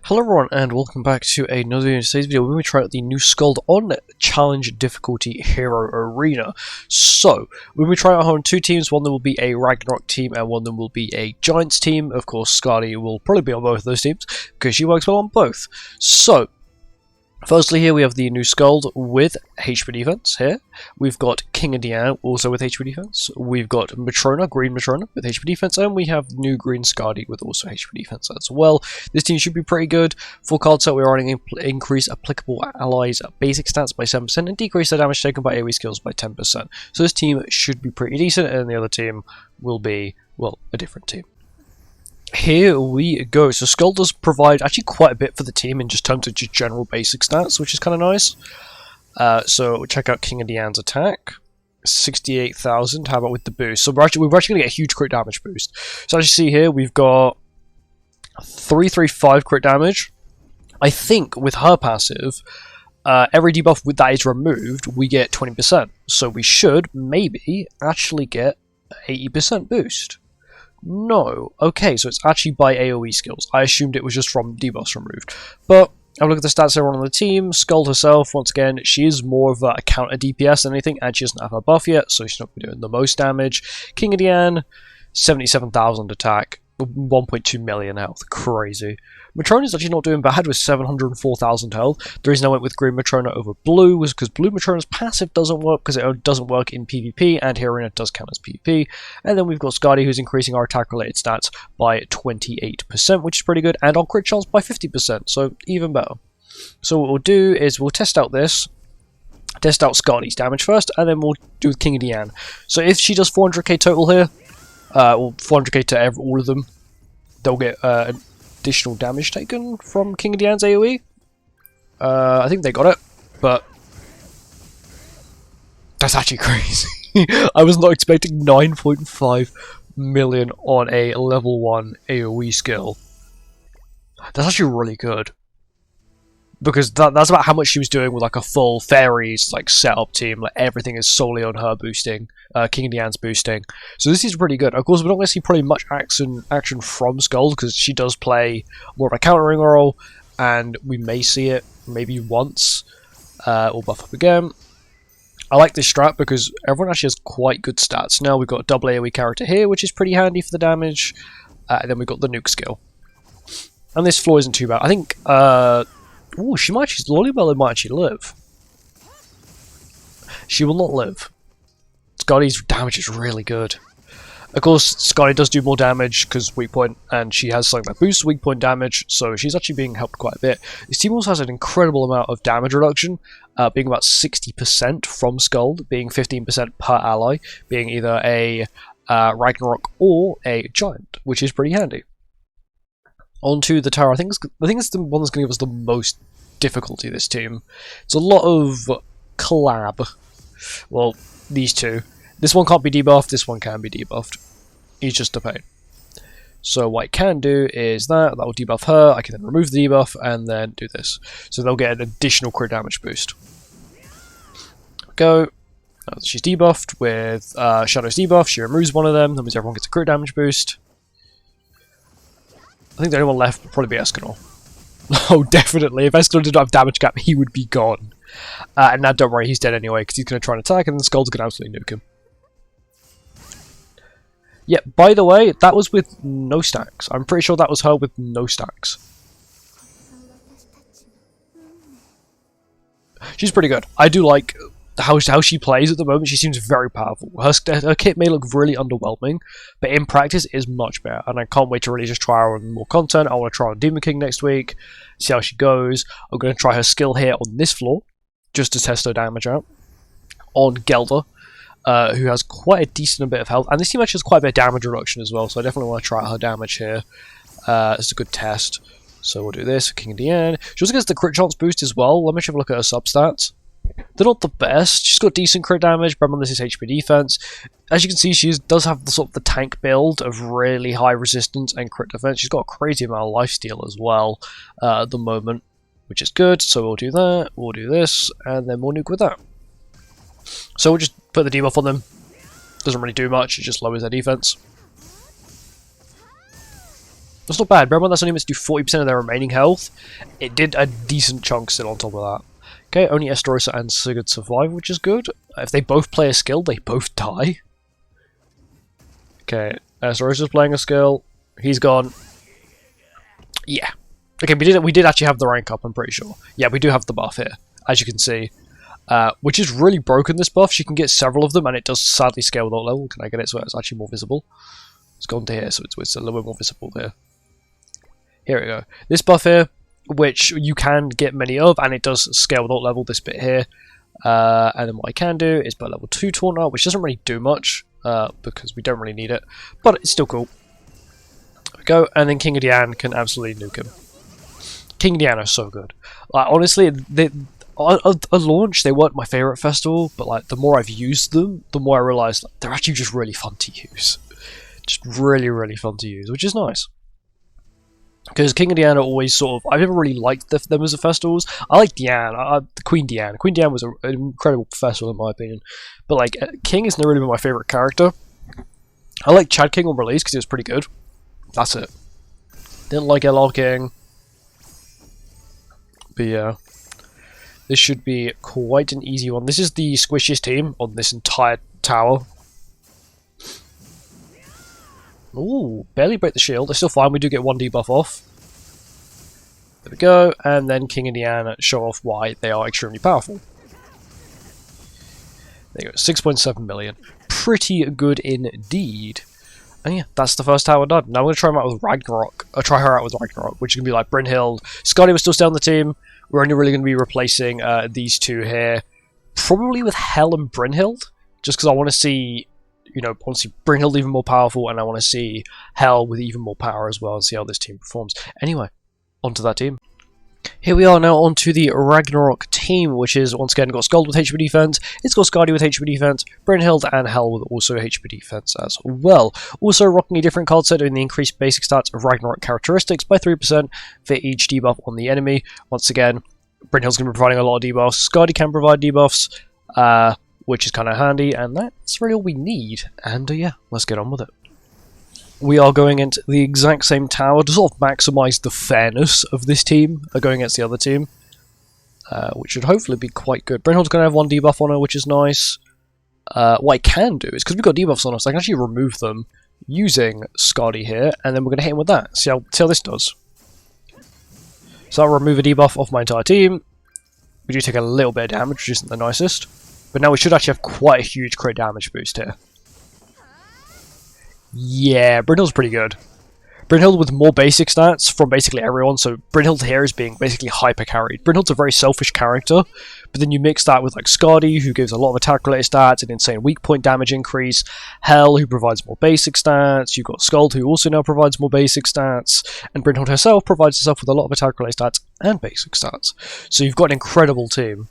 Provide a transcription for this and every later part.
Hello everyone and welcome back to another video. In today's video we're going to try out the new SKULD on Challenge Difficulty Hero Arena. So, we're going to try out on two teams. One of them will be a Ragnarok team and one of them will be a Giants team. Of course, SKULD will probably be on both of those teams because she works well on both. So, firstly here we have the new SKULD with HP defense here. We've got King and Diane also with HP defense. We've got Matrona, green Matrona with HP defense, and we have new green SKULD with also HP defense as well. This team should be pretty good. For card set we are running increase applicable allies basic stats by 7% and decrease their damage taken by AoE skills by 10%. So this team should be pretty decent, and the other team will be, well, a different team. Here we go. So SKULD does provide actually quite a bit for the team in just terms of just general basic stats, which is kind of nice. So check out King and Diane's attack, 68,000. How about with the boost? So we're actually going to get a huge crit damage boost. So as you see here, we've got 335 crit damage. I think with her passive, every debuff that is removed, we get 20%. So we should maybe actually get 80% boost. No. Okay, so it's actually by AoE skills. I assumed it was just from debuffs removed. But have a look at the stats everyone on the team. SKULD herself, once again, she is more of a counter DPS than anything, and she doesn't have her buff yet, so she's not going to be doing the most damage. King of Diane, 77,000 attack, 1.2 million health. Crazy. Matrona is actually not doing bad with 704,000 health. The reason I went with green Matrona over blue was because blue Matrona's passive doesn't work because it doesn't work in PvP, and here arena does count as PvP. And then we've got SKULD, who's increasing our attack related stats by 28%, which is pretty good, and our crit chance by 50%, so even better. So what we'll do is we'll test out SKULD's damage first, and then we'll do with King of Diane. So if she does 400k total here, well, 400k to all of them, they'll get additional damage taken from King of Diane's AoE. I think they got it, but that's actually crazy. I was not expecting 9.5 million on a level 1 AoE skill. That's actually really good, because that's about how much she was doing with like a full fairies like setup team. Like everything is solely on her boosting, King of Diane's boosting. So this is pretty good. Of course, we're not going to see probably much action from SKULD because she does play more of a countering role, and we may see it maybe once. We'll buff up again. I like this strat because everyone actually has quite good stats. Now we've got a double AoE character here, which is pretty handy for the damage. And then we've got the nuke skill, and this floor isn't too bad. I think. Ooh, she might actually, Lollybella might actually live. She will not live. SKULD's damage is really good. Of course, SKULD does do more damage because weak point, and she has something that boosts weak point damage, so she's actually being helped quite a bit. This team also has an incredible amount of damage reduction, being about 60% from SKULD, being 15% per ally, being either a Ragnarok or a Giant, which is pretty handy. Onto the tower. I think it's the one that's going to give us the most difficulty, this team. It's a lot of collab. Well, these two. This one can't be debuffed, this one can be debuffed. He's just a pain. So what I can do is that will debuff her, I can then remove the debuff, and then do this. So they'll get an additional crit damage boost. Go. She's debuffed with Shadow's debuff, she removes one of them, that means everyone gets a crit damage boost. I think the only one left would probably be Escanor. Oh, definitely. If Escanor did not have damage cap, he would be gone. And now, don't worry, he's dead anyway, because he's going to try and attack, and then SKULD's going to absolutely nuke him. Yeah, by the way, that was with no stacks. I'm pretty sure that was her with no stacks. She's pretty good. I do like how she plays at the moment. She seems very powerful. Her kit may look really underwhelming, but in practice it is much better, and I can't wait to really just try her on more content. I want to try on Demon King next week, see how she goes. I'm going to try her skill here on this floor, just to test her damage out. On Gelder, who has quite a decent bit of health, and this team actually has quite a bit of damage reduction as well, so I definitely want to try out her damage here. It's a good test. So we'll do this, King of Diane. She also gets the crit chance boost as well. Let me have a look at her substats. They're not the best. She's got decent crit damage, but remember this is HP defense. As you can see, she does have the sort of the tank build of really high resistance and crit defense. She's got a crazy amount of lifesteal as well at the moment, which is good. So we'll do that, we'll do this, and then we'll nuke with that. So we'll just put the debuff on them. Doesn't really do much, it just lowers their defense. That's not bad. Bear in mind that's only meant to do 40% of their remaining health. It did a decent chunk still on top of that. Okay, only Estarossa and Sigurd survive, which is good. If they both play a skill, they both die. Okay, Estarossa's playing a skill. He's gone. Yeah. Okay, we did actually have the rank up, I'm pretty sure. Yeah, we do have the buff here, as you can see. Which is really broken, this buff. She can get several of them, and it does sadly scale without level. Can I get it so it's actually more visible? It's gone to here, so it's a little bit more visible there. Here we go. This buff here, which you can get many of, and it does scale without level, this bit here. And then what I can do is put level 2 taunt out, which doesn't really do much, because we don't really need it. But it's still cool. There we go, and then King of Dian can absolutely nuke him. King of Dian are so good. Like, honestly, at launch, they weren't my favourite festival, but like the more I've used them, the more I realised like, they're actually just really fun to use. Just really, really fun to use, which is nice. Because King of Dian are always sort of... I've never really liked them as a festivals. I like Dian, Queen Dian. Queen Dian was an incredible festival in my opinion. But like, King has never really been my favourite character. I like Chad King on release because he was pretty good. That's it. Didn't like LL King. But yeah. This should be quite an easy one. This is the squishiest team on this entire tower. Ooh, barely break the shield. They're still fine. We do get 1 debuff off. There we go. And then King and Diana show off why they are extremely powerful. There you go. 6.7 million. Pretty good indeed. And yeah, that's the first tower done. Now I'm going to try him out with Ragnarok. I'll try her out with Ragnarok, which is going to be like Brynhild. Scotty will still stay on the team. We're only really going to be replacing these two here. Probably with Hel and Brynhild. Just because I want to see... You know, I want to see Brynhild even more powerful, and I want to see Hel with even more power as well, and see how this team performs. Anyway, onto that team. Here we are now onto the Ragnarok team, which is once again got SKULD with HP defense, it's got Skadi with HP defense, Brynhild and Hel with also HP defense as well. Also rocking a different card set doing the increased basic stats of Ragnarok characteristics by 3% for each debuff on the enemy. Once again, Brynhild's going to be providing a lot of debuffs. Skadi can provide debuffs, which is kind of handy, and that's really all we need. And yeah, let's get on with it. We are going into the exact same tower to sort of maximise the fairness of this team going against the other team, which should hopefully be quite good. Brynhild's going to have 1 debuff on her, which is nice. What I can do is, because we've got debuffs on us, I can actually remove them using Skadi here, and then we're going to hit him with that. See how this does. So I'll remove a debuff off my entire team. We do take a little bit of damage, which isn't the nicest. But now we should actually have quite a huge crit damage boost here. Yeah, Brynhild's pretty good. Brynhild with more basic stats from basically everyone, so Brynhild here is being basically hyper carried. Brynhild's a very selfish character, but then you mix that with like Skadi, who gives a lot of attack related stats, an insane weak point damage increase, Hel, who provides more basic stats, you've got SKULD, who also now provides more basic stats, and Brynhild herself provides herself with a lot of attack related stats and basic stats. So you've got an incredible team.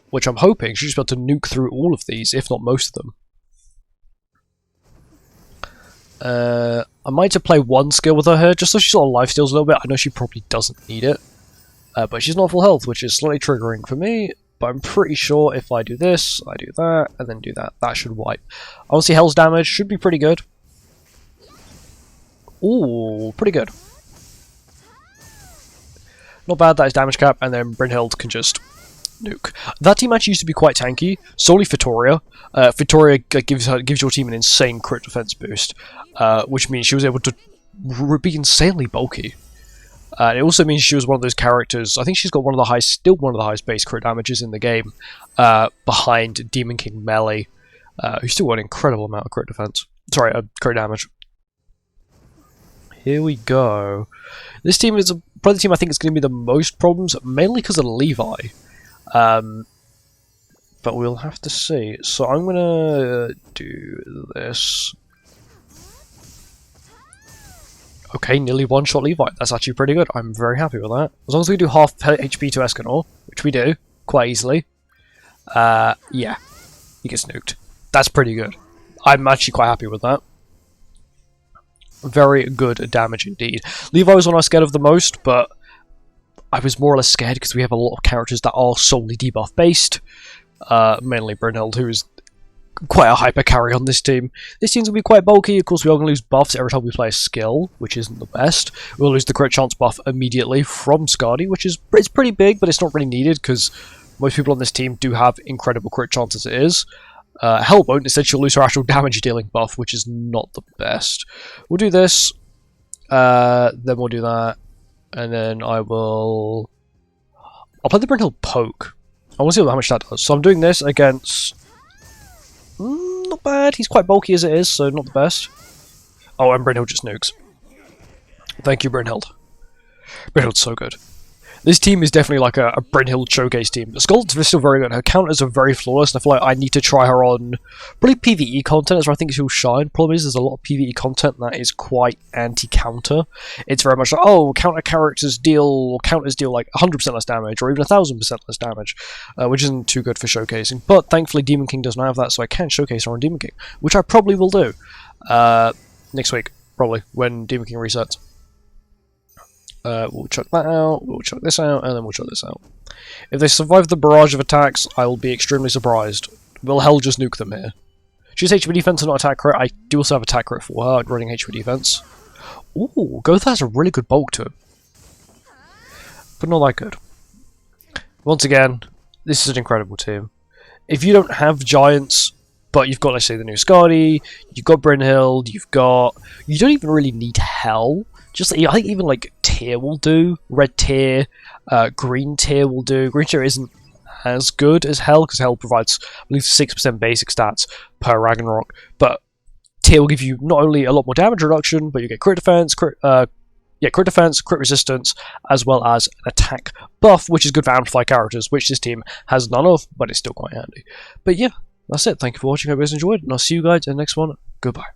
Which I'm hoping she's able to nuke through all of these, if not most of them. I might have played 1 skill with her here, just so she sort of lifesteals a little bit. I know she probably doesn't need it, but she's not full health, which is slightly triggering for me. But I'm pretty sure if I do this, I do that, and then do that, that should wipe. Honestly, Hel's damage should be pretty good. Ooh, pretty good. Not bad, that is damage cap, and then Brynhild can just nuke. That team actually used to be quite tanky, solely Fitoria. Fitoria gives your team an insane crit defense boost, which means she was able to be insanely bulky. It also means she was one of those characters, I think she's got still one of the highest base crit damages in the game, behind Demon King Melee, who still got an incredible amount of crit defense. Sorry, crit damage. Here we go. This team is probably the team I think is going to be the most problems, mainly because of Levi. But we'll have to see. So I'm gonna do this. Okay, nearly one-shot Levi. That's actually pretty good. I'm very happy with that. As long as we do half HP to Escanor, which we do, quite easily. Yeah, he gets nuked. That's pretty good. I'm actually quite happy with that. Very good damage indeed. Levi was one I was scared of the most, but I was more or less scared because we have a lot of characters that are solely debuff based. Mainly Brynhild, who is quite a hyper carry on this team. This team's going to be quite bulky. Of course, we are going to lose buffs every time we play a skill, which isn't the best. We'll lose the crit chance buff immediately from SKULD, which is it's pretty big, but it's not really needed because most people on this team do have incredible crit chance as it is. Hell won't. Instead, she'll lose her actual damage dealing buff, which is not the best. We'll do this. Then we'll do that. And then I'll play the Brynhild Poke. I want to see how much that does. So I'm doing this against... not bad. He's quite bulky as it is, so not the best. Oh, and Brynhild just nukes. Thank you, Brynhild. Brynhild's so good. This team is definitely like a Brynhild showcase team. The SKULD is still very good. Her counters are very flawless, and I feel like I need to try her on probably PvE content, is where I think she'll shine. Problem is, there's a lot of PvE content that is quite anti-counter. It's very much like, oh, counter characters deal, counters deal like 100% less damage, or even 1000% less damage, which isn't too good for showcasing. But thankfully, Demon King doesn't have that, so I can showcase her on Demon King, which I probably will do next week, probably, when Demon King resets. We'll chuck that out, we'll chuck this out, and then we'll chuck this out. If they survive the barrage of attacks, I will be extremely surprised. Will hell just nuke them here? She's HP defense and not attack crit. I do also have attack crit for her, running HP defense. Ooh, Gotha has a really good bulk to him. But not that good. Once again, this is an incredible team. If you don't have giants, but you've got, let's say, the new SKULD, you've got Brynhild, you don't even really need hell. Just, I think even like tier will do. Red tier, green tier will do. Green tier isn't as good as hell because hell provides, I believe, 6% basic stats per Ragnarok. But tier will give you not only a lot more damage reduction, but you get crit defense, crit defense, crit resistance, as well as an attack buff, which is good for amplified characters, which this team has none of, but it's still quite handy. But yeah, that's it. Thank you for watching. I hope you guys enjoyed, and I'll see you guys in the next one. Goodbye.